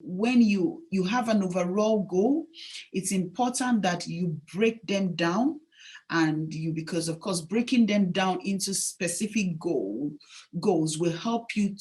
when you have an overall goal, it's important that you break them down, and because of course breaking them down into specific goals will help you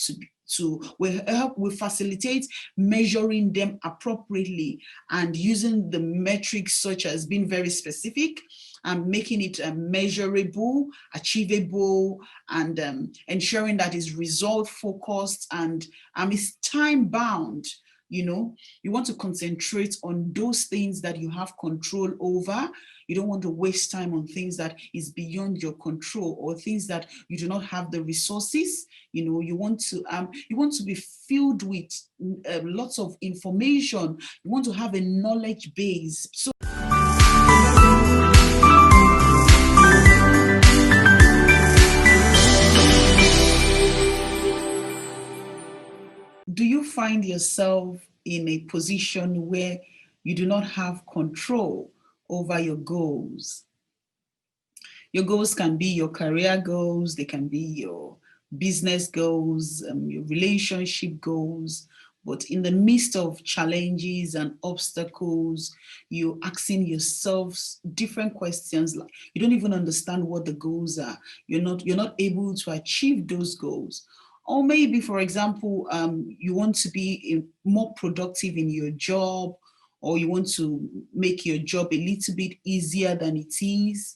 will facilitate measuring them appropriately, and using the metrics such as being very specific and making it measurable, achievable, and ensuring that it's result focused and it's time bound. You want to concentrate on those things that you have control over. You don't want to waste time on things that is beyond your control, or things that you do not have the resources. You want to be filled with lots of information. You want to have a knowledge base. So do you find yourself in a position where you do not have control over your goals? Your goals can be your career goals, they can be your business goals, your relationship goals. But in the midst of challenges and obstacles, you're asking yourself different questions. Like you don't even understand what the goals are. You're not able to achieve those goals. Or maybe, for example, you want to be more productive in your job, or you want to make your job a little bit easier than it is.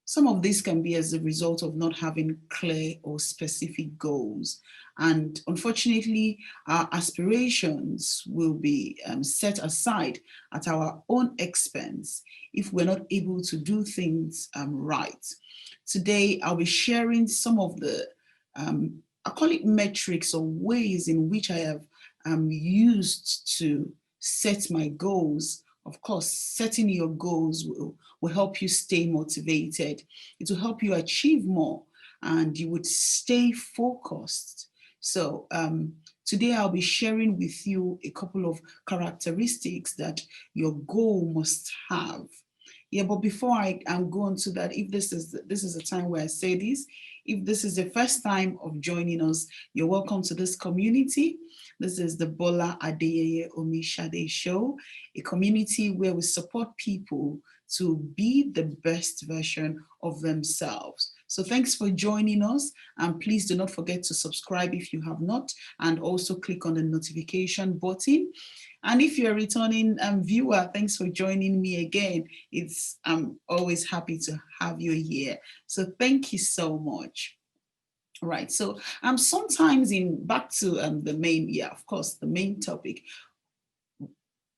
Some of this can be as a result of not having clear or specific goals. And unfortunately, our aspirations will be set aside at our own expense if we're not able to do things right. Today, I'll be sharing some of the I call it metrics or ways in which I have used to set my goals. Of course, setting your goals will help you stay motivated. It will help you achieve more, and you would stay focused. So today I'll be sharing with you a couple of characteristics that your goal must have. Yeah, but before I go on to that, if this is a time where I say this, if this is the first time of joining us, you're welcome to this community. This is the Bola Adeyeye Omishade Show, a community where we support people to be the best version of themselves. So thanks for joining us, and please do not forget to subscribe if you have not, and also click on the notification button. And if you're a returning viewer, thanks for joining me again. I'm always happy to have you here. So thank you so much. Right. So sometimes back to the main topic.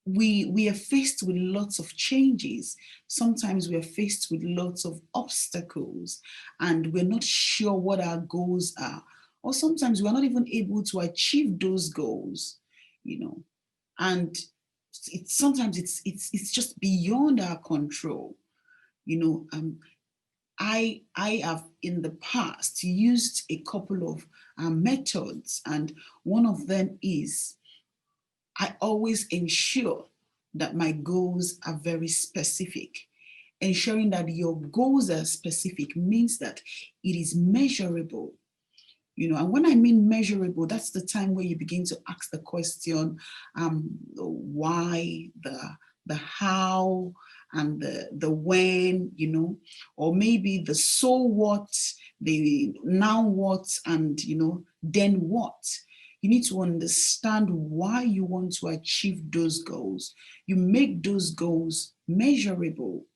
We are faced with lots of changes. Sometimes we are faced with lots of obstacles, and we're not sure what our goals are. Or sometimes we're not even able to achieve those goals, and sometimes it's just beyond our control. I have in the past used a couple of methods, and one of them is I always ensure that my goals are very specific. Ensuring that your goals are specific means that it is measurable. And when I mean measurable, that's the time where you begin to ask the question, why, the how, and the when, or maybe the so what, the now what, and then what. You need to understand why you want to achieve those goals. You make those goals measurable.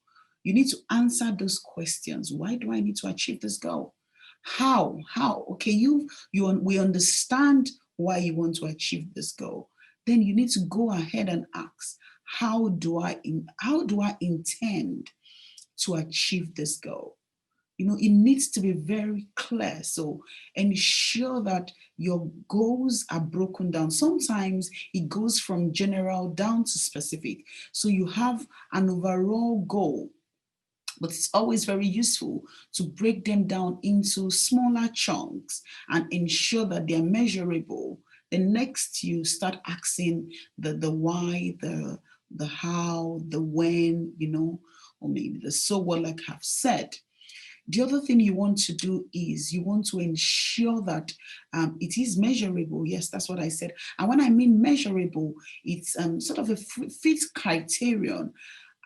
You need to answer those questions. Why do I need to achieve this goal? How? Okay, we understand why you want to achieve this goal. Then you need to go ahead and ask, how do I intend to achieve this goal? It needs to be very clear. So ensure that your goals are broken down. Sometimes it goes from general down to specific. So you have an overall goal, but it's always very useful to break them down into smaller chunks and ensure that they're measurable. Then next you start asking the why, the how, the when, or maybe the so what, like I've said. The other thing you want to do is you want to ensure that it is measurable. Yes, that's what I said. And when I mean measurable, it's sort of a fit criterion.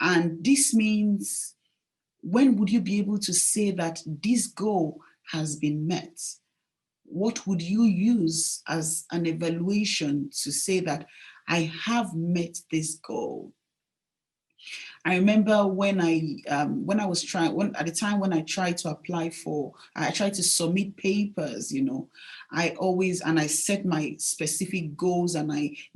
And this means, when would you be able to say that this goal has been met? What would you use as an evaluation to say that I have met this goal? I remember when I was trying, at the time when I tried to apply for, I tried to submit papers, you know, I set my specific goals and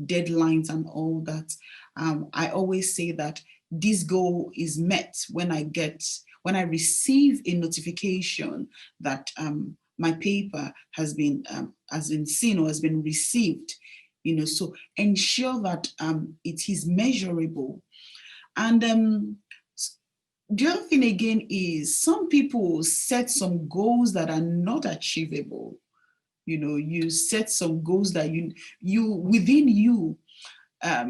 deadlines and all that. I always say that this goal is met when I receive a notification that my paper has been seen or has been received, you know. So ensure that it is measurable. And the other thing again is, some people set some goals that are not achievable. You know, you set some goals that within you,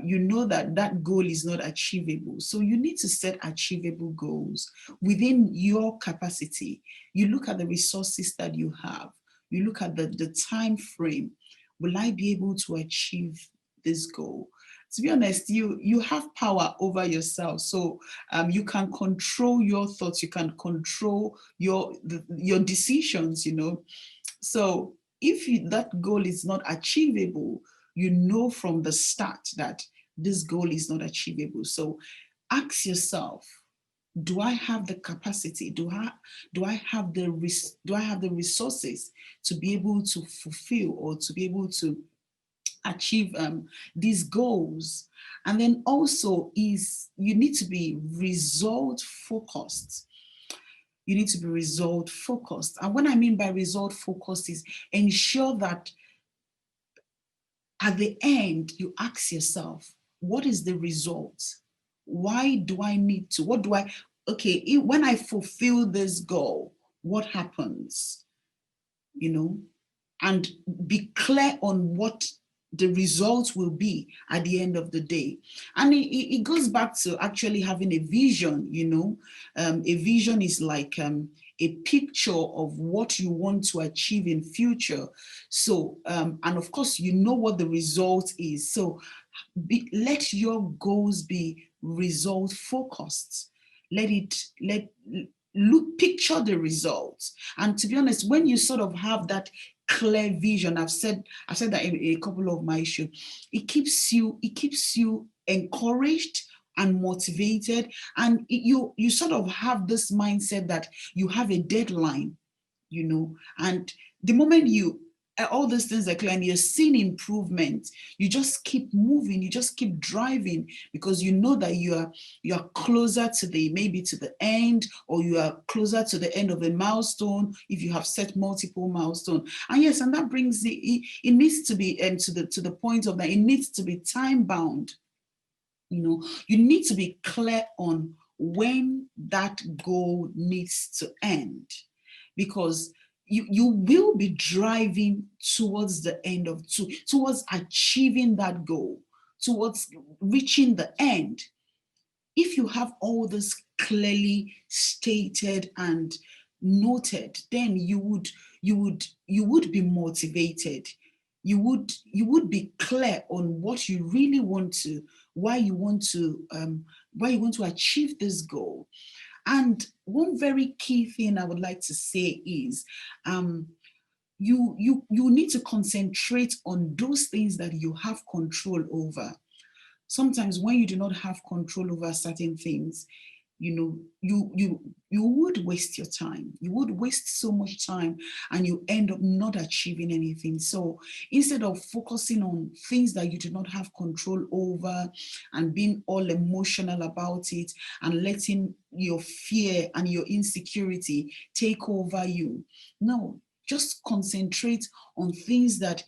you know that that goal is not achievable. So you need to set achievable goals within your capacity. You look at the resources that you have. You look at the time frame. Will I be able to achieve this goal? To be honest, you have power over yourself. So you can control your thoughts. You can control your decisions, you know. So if that goal is not achievable, you know from the start that this goal is not achievable. So ask yourself, do I have the capacity? Do I have the resources to be able to fulfill or to be able to achieve these goals? And then also is, you need to be result focused. You need to be result focused. And what I mean by result focused is ensure that at the end, you ask yourself, what is the result? Why do I need to? When I fulfill this goal, what happens? You know, and be clear on what the results will be at the end of the day. And it goes back to actually having a vision, you know. A vision is like a picture of what you want to achieve in future. So, and of course, you know what the result is. So let your goals be result focused. Picture the results. And to be honest, when you sort of have that clear vision, I've said that in a couple of my shows, it keeps you encouraged and motivated, and you sort of have this mindset that you have a deadline, you know. And the moment all these things are clear and you're seeing improvement, you just keep moving, you just keep driving, because you know that you are closer to the end, or you are closer to the end of a milestone if you have set multiple milestones. And yes, and that brings it needs to be to the point of that it needs to be time bound. You know, you need to be clear on when that goal needs to end, because you will be driving towards the end towards achieving that goal, towards reaching the end. If you have all this clearly stated and noted, then you would be motivated. You would be clear on what you really want to, why you want to achieve this goal. And one very key thing I would like to say is you need to concentrate on those things that you have control over. Sometimes when you do not have control over certain things, you know, you would waste your time. You would waste so much time and you end up not achieving anything. So instead of focusing on things that you do not have control over and being all emotional about it and letting your fear and your insecurity take over you, no, just concentrate on things that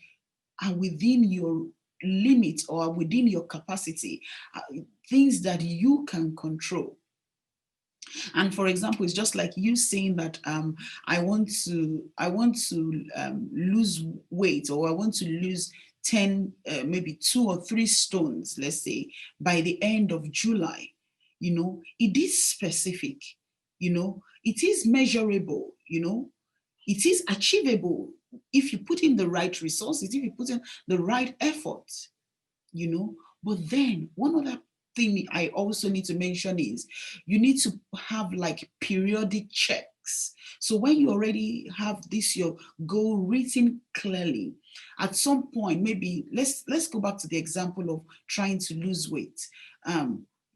are within your limit or within your capacity, things that you can control. And for example, it's just like you saying that I want to lose weight, or I want to lose 10, maybe 2 or 3 stones, let's say, by the end of July. You know, it is specific. It is measurable, it is achievable if you put in the right resources, if you put in the right effort, But then one other thing I also need to mention is you need to have like periodic checks. So when you already have this, your goal written clearly, at some point, maybe let's go back to the example of trying to lose weight.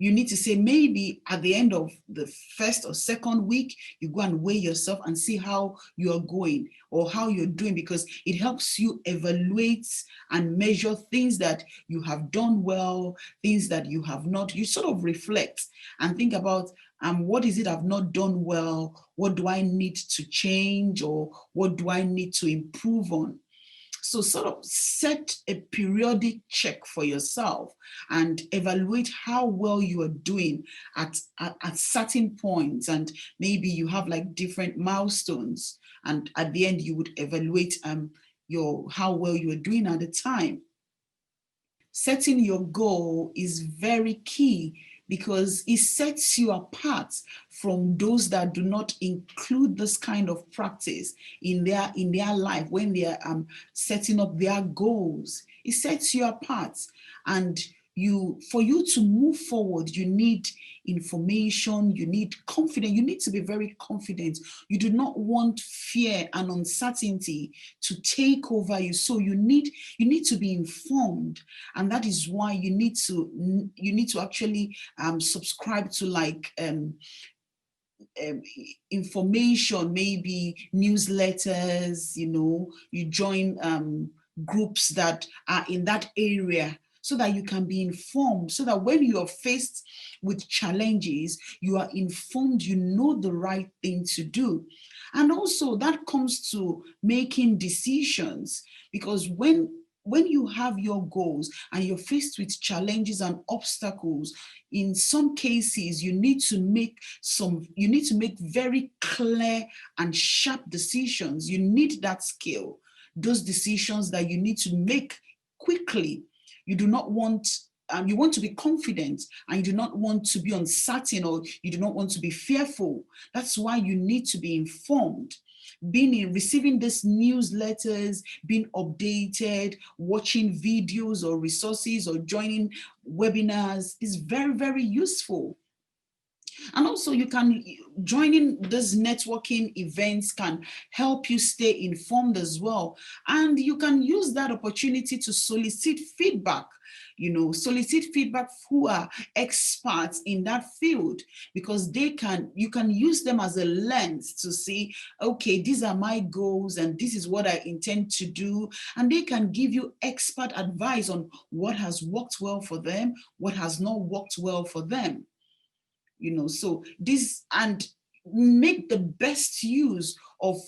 You need to say maybe at the end of the first or second week, you go and weigh yourself and see how you're going or how you're doing, because it helps you evaluate and measure things that you have done well, things that you have not. You sort of reflect and think about what is it I've not done well? What do I need to change, or what do I need to improve on? So sort of set a periodic check for yourself and evaluate how well you are doing at certain points. And maybe you have like different milestones. And at the end, you would evaluate how well you are doing at the time. Setting your goal is very key because it sets you apart from those that do not include this kind of practice in their life when they are setting up their goals. It sets you apart, and for you to move forward, you need information, you need confidence, you need to be very confident. You do not want fear and uncertainty to take over you. So you need to be informed, and that is why you need to actually subscribe to like information, maybe newsletters, you join groups that are in that area, so that you can be informed, so that when you are faced with challenges, you are informed, you know the right thing to do. And also that comes to making decisions, because when you have your goals and you're faced with challenges and obstacles, in some cases you need to make very clear and sharp decisions. You need that skill, those decisions that you need to make quickly. You do not want you want to be confident, and you do not want to be uncertain, or you do not want to be fearful. That's why you need to be informed. Receiving these newsletters, being updated, watching videos or resources, or joining webinars is very, very useful. And also joining these networking events can help you stay informed as well. And you can use that opportunity to solicit feedback, who are experts in that field, because you can use them as a lens to see, okay, these are my goals and this is what I intend to do. And they can give you expert advice on what has worked well for them, what has not worked well for them. So this, and make the best use of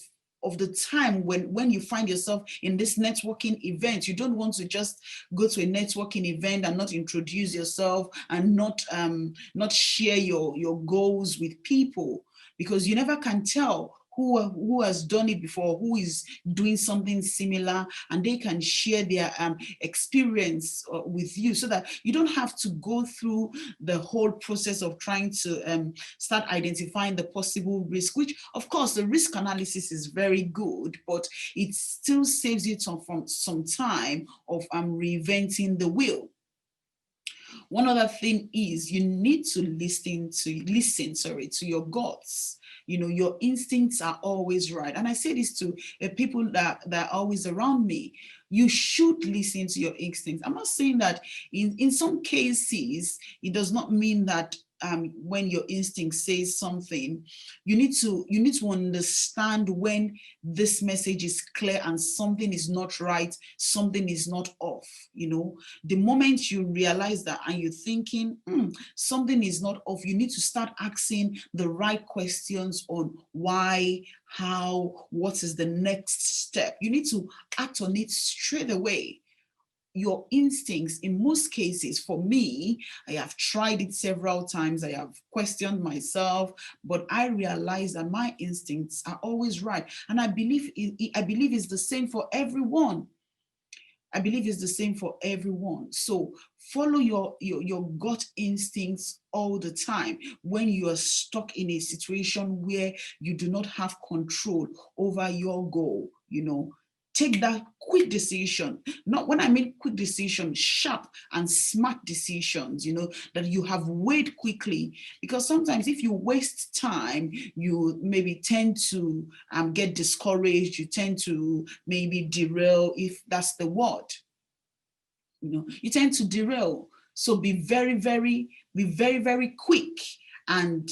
the time when you find yourself in this networking event. You don't want to just go to a networking event and not introduce yourself and not share your goals with people, because you never can tell who has done it before, who is doing something similar, and they can share their experience with you, so that you don't have to go through the whole process of trying to start identifying the possible risk, which of course the risk analysis is very good, but it still saves you some time of reinventing the wheel. One other thing is you need to listen to your guts. Your instincts are always right. And I say this to people that are always around me. You should listen to your instincts. I'm not saying that in some cases, it does not mean that when your instinct says something, you need to understand when this message is clear and something is not right, something is not off. The moment you realize that and you're thinking something is not off, you need to start asking the right questions on why, how, what is the next step. You need to act on it straight away. Your instincts, in most cases, for me, I have tried it several times, I have questioned myself, but I realize that my instincts are always right. And I believe it's the same for everyone. I believe it's the same for everyone. So follow your gut instincts all the time when you are stuck in a situation where you do not have control over your goal, you know. Take that quick decision. Not, when I mean quick decision, sharp and smart decisions, you know, that you have weighed quickly. Because sometimes if you waste time, you maybe tend to get discouraged. You tend to maybe derail, if that's the word. You know, you tend to derail. So be very, very quick, and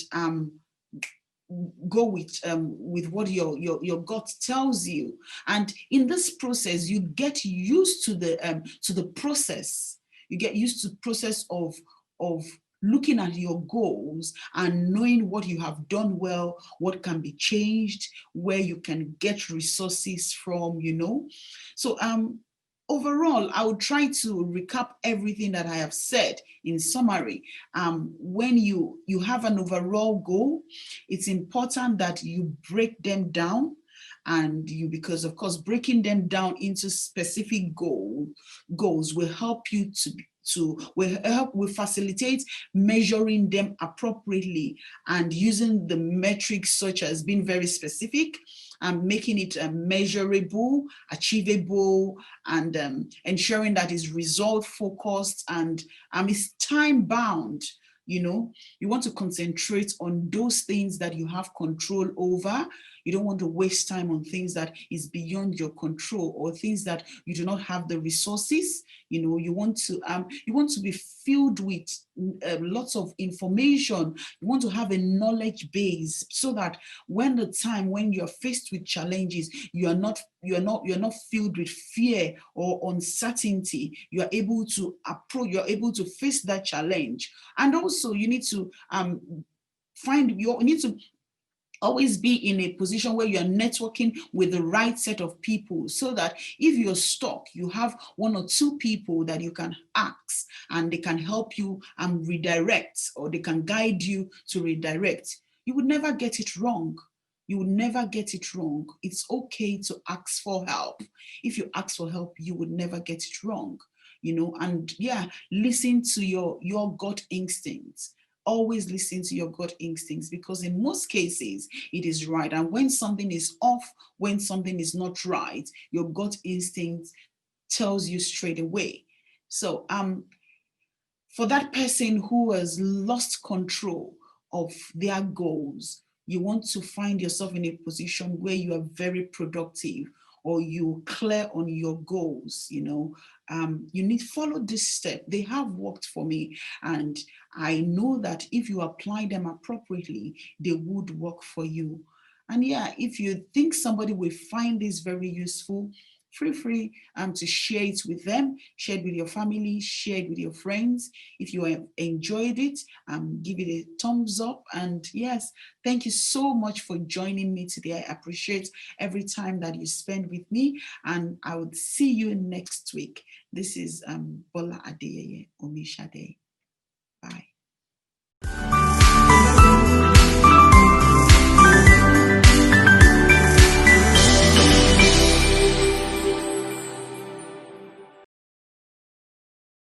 go with what your gut tells you. And in this process, you get used to the process. You get used to the process of looking at your goals and knowing what you have done well, what can be changed, where you can get resources from, you know. So overall, I would try to recap everything that I have said in summary. When you have an overall goal, it's important that you break them down, and because of course breaking them down into specific goals will help you will facilitate measuring them appropriately and using the metrics such as being very specific and making it measurable, achievable, and ensuring that it's result focused and it's time bound. You know, you want to concentrate on those things that you have control over. You don't want to waste time on things that is beyond your control or things that you do not have the resources. You know, you want to be filled with lots of information. You want to have a knowledge base so that when you're faced with challenges, you're not filled with fear or uncertainty. You are able to you're able to face that challenge. And also you need to always be in a position where you're networking with the right set of people, so that if you're stuck, you have one or two people that you can ask and they can help you redirect, or they can guide you to redirect. You would never get it wrong. You would never get it wrong. It's okay to ask for help. If you ask for help, you would never get it wrong. You know, and yeah, listen to your gut instincts. Always listen to your gut instincts, because in most cases it is right. And when something is off, when something is not right, your gut instinct tells you straight away. So for that person who has lost control of their goals, you want to find yourself in a position where you are very productive, or you clear on your goals, you know, you need to follow this step. They have worked for me, and I know that if you apply them appropriately, they would work for you. And yeah, if you think somebody will find this very useful, feel free to share it with them, share it with your family, share it with your friends. If you have enjoyed it, give it a thumbs up. And yes, thank you so much for joining me today. I appreciate every time that you spend with me, and I would see you next week. This is Bola Adeyeye Omishade.